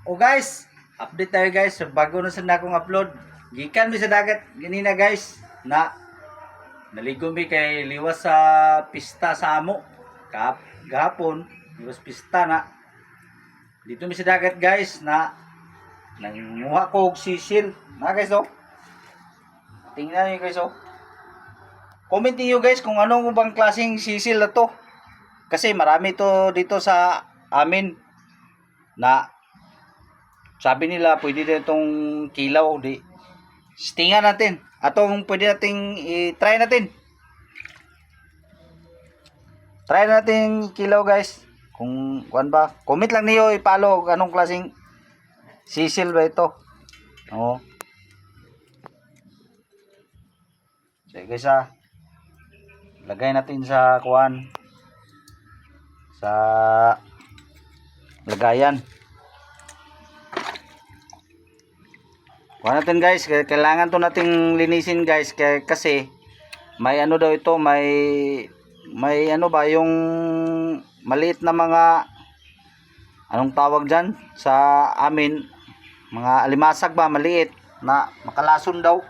O guys, update tayo guys. Bago na sa akong upload. Gikan mi sa dagat ganina guys na naligo mi kay liwas sa pista sa amo. Gahapon, liwas pista na. Dito mi sa dagat guys na nanguha ko og sisil. Na guys oh. Tingnan niyo guys oh. Comment niyo guys kung anong bang klaseng sisil na to. Kasi marami to dito sa amin na sabi nila pwede din itong kilaw. Stingan natin. Atong pwede nating i-try natin. Try natin kilaw guys. Kung kuan ba. Comment lang niyo i-follow anong klaseng sisil ba ito. Oo. So guys lagay natin sa kuan. Sa lagayan. Kuha natin guys, kailangan to nating linisin guys kasi may ano daw ito, may ano ba yung maliit na mga anong tawag diyan sa amin, mga alimasag ba maliit na makalason daw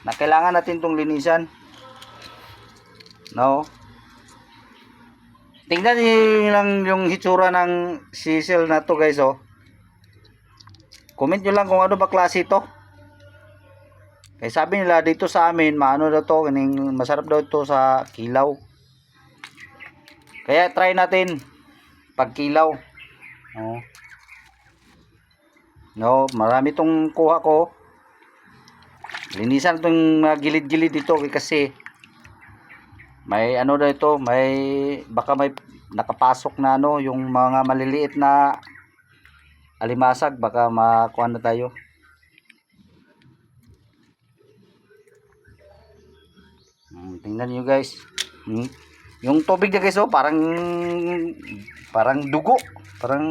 na kailangan natin tong linisan. No. Tingnan niyo lang yung hitsura ng sisil na to guys oh. Comment nyo lang kung ano ba klase ito. Kaya sabi nila dito sa amin, maano daw to, masarap daw ito sa kilaw. Kaya try natin pag kilaw. Oh. No, marami tong kuha ko. Linisan itong gilid-gilid dito kasi may ano daw ito, baka may nakapasok na ano, yung mga maliliit na alimasag, baka makuha na tayo. Tingnan niyo guys. Yung tubig niya guys oh, parang dugo, parang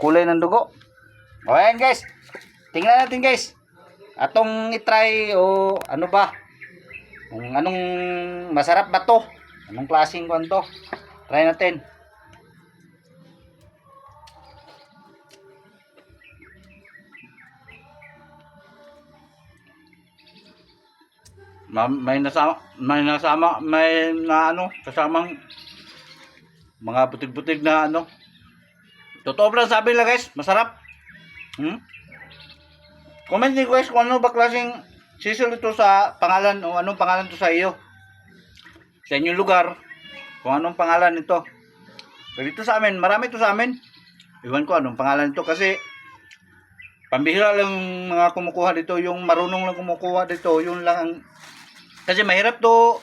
kulay ng dugo. O ayan guys. Tingnan natin guys. Atong i-try o ano ba? Kung anong masarap ba to? Anong klaseng kuan to? Try natin. May kasamang mga butig-butig na ano. Totoo lang sabi nila guys, masarap. Comment niyo guys kung ano ba klaseng sisil ito sa pangalan o anong pangalan to sa iyo. Sa inyong lugar, kung anong pangalan nito. Pero dito sa amin, marami ito sa amin. Iwan ko anong pangalan nito kasi pambihira lang mga kumukuha dito, yung marunong lang kumukuha dito, yun lang ang kasi mahirap to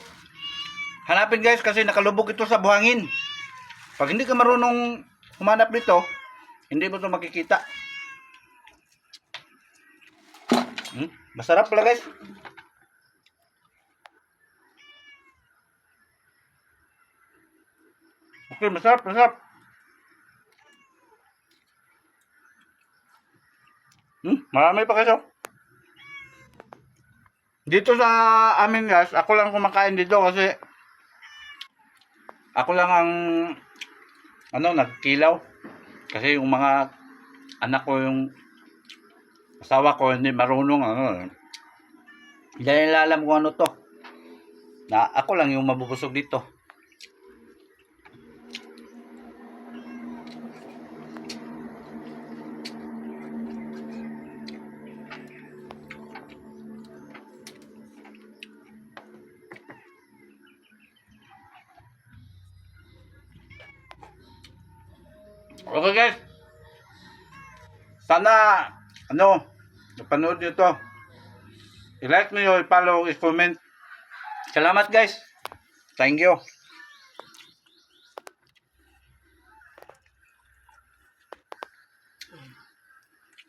hanapin guys kasi nakalubog ito sa buhangin. Pag hindi ka marunong humanap dito, hindi mo ito makikita. Masarap pala guys. Okay, masarap. Marami pa kayo. Dito sa amin guys, ako lang kumakain dito kasi ako lang ang nagkilaw. Kasi yung mga anak ko, yung asawa ko hindi marunong hindi nila alam kung ano to. Na ako lang yung mabubusog dito. Okay guys. Sana napanood nyo to. I-like nyo, i-follow, i-comment. Salamat guys. Thank you.